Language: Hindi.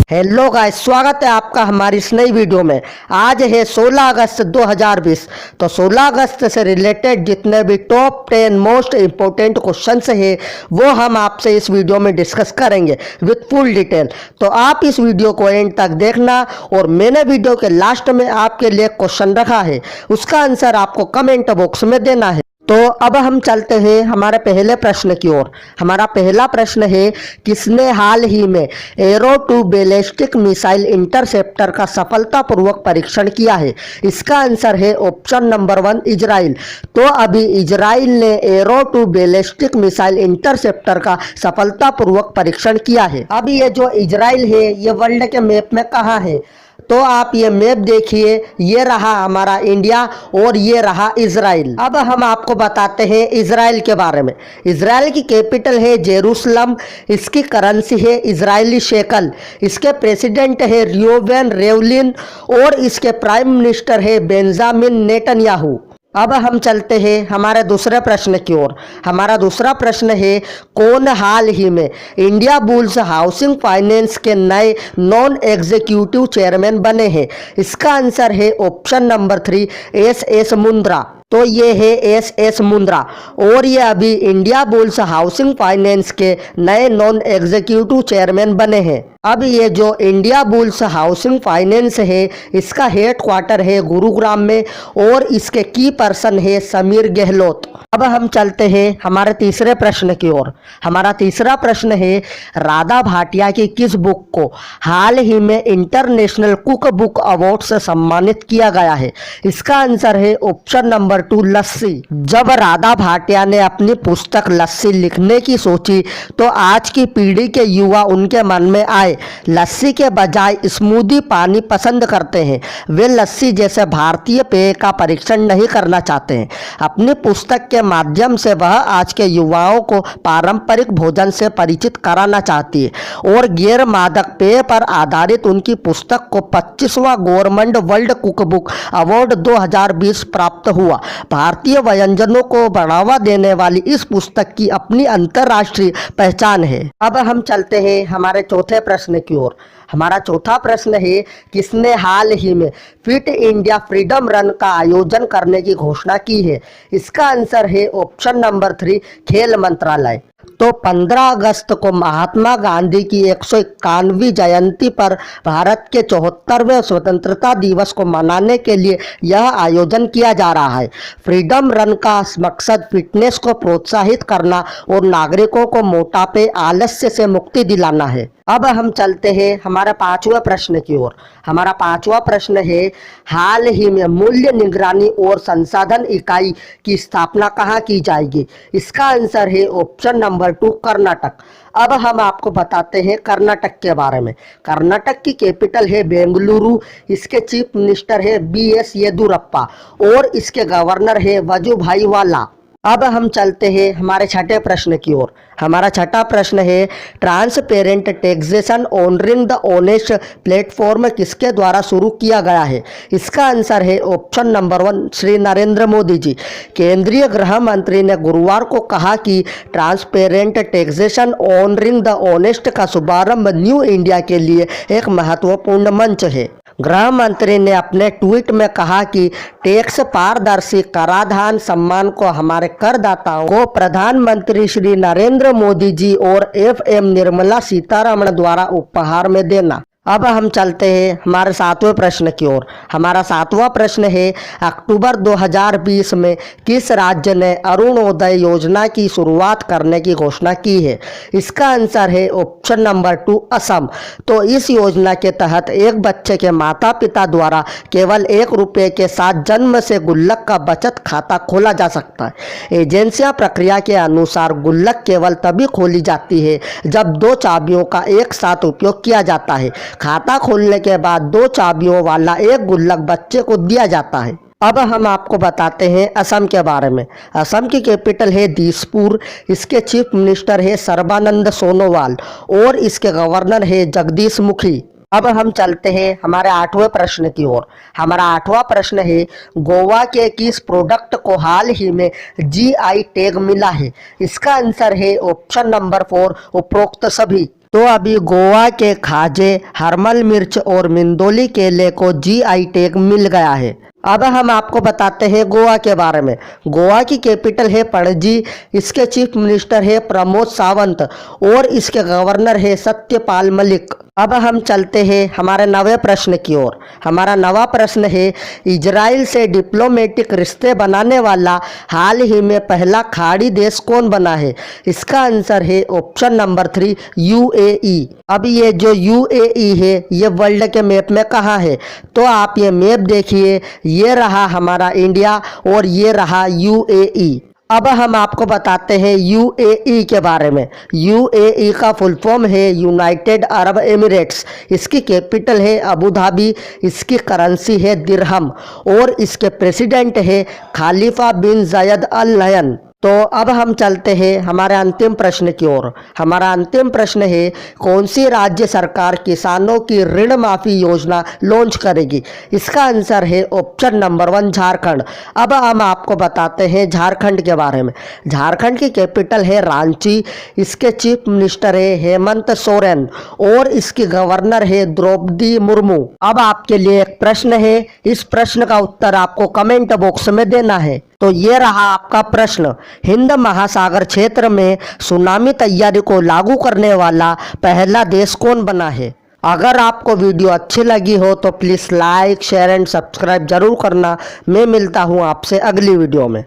हेलो गाइस, स्वागत है आपका हमारी इस नई वीडियो में। आज है 16 अगस्त 2020। तो 16 अगस्त से रिलेटेड जितने भी टॉप 10 मोस्ट इम्पोर्टेंट क्वेश्चंस है वो हम आपसे इस वीडियो में डिस्कस करेंगे विथ फुल डिटेल। तो आप इस वीडियो को एंड तक देखना। और मैंने वीडियो के लास्ट में आपके लिए क्वेश्चन रखा है, उसका आंसर आपको कमेंट बॉक्स में देना है। तो अब हम चलते हैं हमारे पहले प्रश्न की ओर। हमारा पहला प्रश्न है, किसने हाल ही में एरो 2 बैलिस्टिक मिसाइल इंटरसेप्टर का सफलतापूर्वक परीक्षण किया है? इसका आंसर है ऑप्शन नंबर 1 इजराइल। तो अभी इजराइल ने एरो 2 बैलिस्टिक मिसाइल इंटरसेप्टर का सफलतापूर्वक परीक्षण किया है। अब ये जो इजराइल है ये वर्ल्ड के मैप में कहाँ है? तो आप ये मैप देखिए, ये रहा हमारा इंडिया और ये रहा इजराइल। अब हम आपको बताते हैं इजराइल के बारे में। इजराइल की कैपिटल है जेरूसलम, इसकी करेंसी है इजरायली शेकल, इसके प्रेसिडेंट है रियोवेन रेवलिन और इसके प्राइम मिनिस्टर है बेंजामिन नेतन्याहू। अब हम चलते हैं हमारे दूसरे प्रश्न की ओर। हमारा दूसरा प्रश्न है, कौन हाल ही में इंडिया बुल्स हाउसिंग फाइनेंस के नए नॉन एग्जीक्यूटिव चेयरमैन बने हैं? इसका आंसर है ऑप्शन नंबर 3 एस मुंद्रा। तो ये है एस मुंद्रा और ये अभी इंडिया बुल्स हाउसिंग फाइनेंस के नए नॉन एग्जीक्यूटिव चेयरमैन बने हैं। अब ये जो इंडिया बुल्स हाउसिंग फाइनेंस है इसका हेड क्वार्टर है गुरुग्राम में और इसके की पर्सन है समीर गहलोत। अब हम चलते हैं हमारे तीसरे प्रश्न की ओर। हमारा तीसरा प्रश्न है, राधा भाटिया की किस बुक को हाल ही में इंटरनेशनल कुक बुक अवार्ड से सम्मानित किया गया है? इसका आंसर है ऑप्शन नंबर 2 लस्सी। जब राधा भाटिया ने अपनी पुस्तक लस्सी लिखने की सोची तो आज की पीढ़ी के युवा उनके मन में आए लस्सी के बजाय स्मूदी पानी पसंद करते हैं। वे लस्सी जैसे भारतीय पेय का परीक्षण नहीं करना चाहते हैं। अपनी पुस्तक के माध्यम से वह आज के युवाओं को पारंपरिक भोजन से परिचित कराना चाहती है और गैर मादक पेय पर आधारित उनकी पुस्तक को 25वां government world cookbook award 2020 प्राप्त हुआ। भारतीय व्यंजनों को बढ़ावा देने वाली इस पुस्तक की अपनी अंतर्राष्ट्रीय पहचान है। अब हम चलते हैं हमारे चौथे प्रश्न की ओर। हमारा चौथा प्रश्न है, किसने हाल ही में फिट इंडिया फ्रीडम रन का आयोजन करने की घोषणा की है? इसका आंसर है ऑप्शन नंबर 3 खेल मंत्रालय। तो 15 अगस्त को महात्मा गांधी की 151वीं जयंती पर भारत के 74वें स्वतंत्रता दिवस को मनाने के लिए यह आयोजन किया जा रहा है। फ्रीडम रन का मकसद फिटनेस को प्रोत्साहित करना और नागरिकों को मोटापे आलस्य से मुक्ति दिलाना है। अब हम चलते हैं हमारे पांचवें प्रश्न की ओर। हमारा पांचवा प्रश्न है, हाल ही में मूल्य निगरानी और संसाधन इकाई की स्थापना कहाँ की जाएगी? इसका आंसर है ऑप्शन नंबर 2 कर्नाटक। अब हम आपको बताते हैं कर्नाटक के बारे में। कर्नाटक की कैपिटल है बेंगलुरु, इसके चीफ मिनिस्टर है BS येदुरप्पा और इसके गवर्नर है वजुभाई वाला। अब हम चलते हैं हमारे छठे प्रश्न की ओर। हमारा छठा प्रश्न है, transparent taxation honouring the honest platform किसके द्वारा शुरू किया गया है? इसका आंसर है ऑप्शन नंबर 1 श्री नरेंद्र मोदी जी। केंद्रीय गृह मंत्री ने गुरुवार को कहा कि transparent taxation honouring the honest का शुभारंभ न्यू इंडिया के लिए एक महत्वपूर्ण मंच है। गृह मंत्री ने अपने ट्वीट में कहा कि टैक्स पारदर्शी कराधान सम्मान को हमारे करदाताओं को प्रधानमंत्री श्री नरेंद्र मोदी जी और FM निर्मला सीतारमण द्वारा उपहार में देना। अब हम चलते हैं हमारे सातवें प्रश्न की ओर। हमारा सातवां प्रश्न है, अक्टूबर 2020 में किस राज्य ने अरुणोदय योजना की शुरुआत करने की घोषणा की है? इसका आंसर है ऑप्शन नंबर 2 असम। तो इस योजना के तहत एक बच्चे के माता पिता द्वारा केवल 1 रुपये के साथ जन्म से गुल्लक का बचत खाता खोला जा सकता है। एजेंसियां प्रक्रिया के अनुसार गुल्लक केवल तभी खोली जाती है जब 2 चाबियों का एक साथ उपयोग किया जाता है। खाता खोलने के बाद 2 चाबियों वाला एक गुल्लक बच्चे को दिया जाता है। अब हम आपको बताते हैं असम के बारे में। असम की कैपिटल है दिसपुर, इसके चीफ मिनिस्टर है सर्बानंद सोनोवाल और इसके गवर्नर है जगदीश मुखी। अब हम चलते हैं हमारे आठवें प्रश्न की ओर। हमारा आठवां प्रश्न है, गोवा के किस प्रोडक्ट को हाल ही में GI टैग मिला है? इसका आंसर है ऑप्शन नंबर 4 उपरोक्त सभी। तो अभी गोवा के खाजे, हरमल मिर्च और मिंदोली केले को जीआई टैग मिल गया है। अब हम आपको बताते हैं गोवा के बारे में। गोवा की कैपिटल है पणजी, इसके चीफ मिनिस्टर है प्रमोद सावंत और इसके गवर्नर है सत्यपाल मलिक। अब हम चलते हैं हमारे नवे प्रश्न की ओर। हमारा नवा प्रश्न है, इजराइल से डिप्लोमेटिक रिश्ते बनाने वाला हाल ही में पहला खाड़ी देश कौन बना है? इसका आंसर है ऑप्शन नंबर 3 यूएई। अब ये जो यूएई है ये वर्ल्ड के मैप में कहाँ है? तो आप ये मैप देखिए, ये रहा हमारा इंडिया और ये रहा यूएई। अब हम आपको बताते हैं यूएई के बारे में। यूएई का फुल फॉर्म है यूनाइटेड अरब एमिरेट्स। इसकी कैपिटल है अबू धाबी, इसकी करेंसी है दिरहम और इसके प्रेसिडेंट है खलीफा बिन जायद अल नहयान। तो अब हम चलते हैं हमारे अंतिम प्रश्न की ओर। हमारा अंतिम प्रश्न है, कौन सी राज्य सरकार किसानों की ऋण माफी योजना लॉन्च करेगी? इसका आंसर है ऑप्शन नंबर 1 झारखंड। अब हम आपको बताते हैं झारखंड के बारे में। झारखंड की कैपिटल है रांची, इसके चीफ मिनिस्टर है हेमंत सोरेन और इसकी गवर्नर है द्रौपदी मुर्मू। अब आपके लिए एक प्रश्न है, इस प्रश्न का उत्तर आपको कमेंट बॉक्स में देना है। तो ये रहा आपका प्रश्न, हिंद महासागर क्षेत्र में सुनामी तैयारी को लागू करने वाला पहला देश कौन बना है? अगर आपको वीडियो अच्छी लगी हो तो please like, share and subscribe जरूर करना। मैं मिलता हूँ आपसे अगली वीडियो में।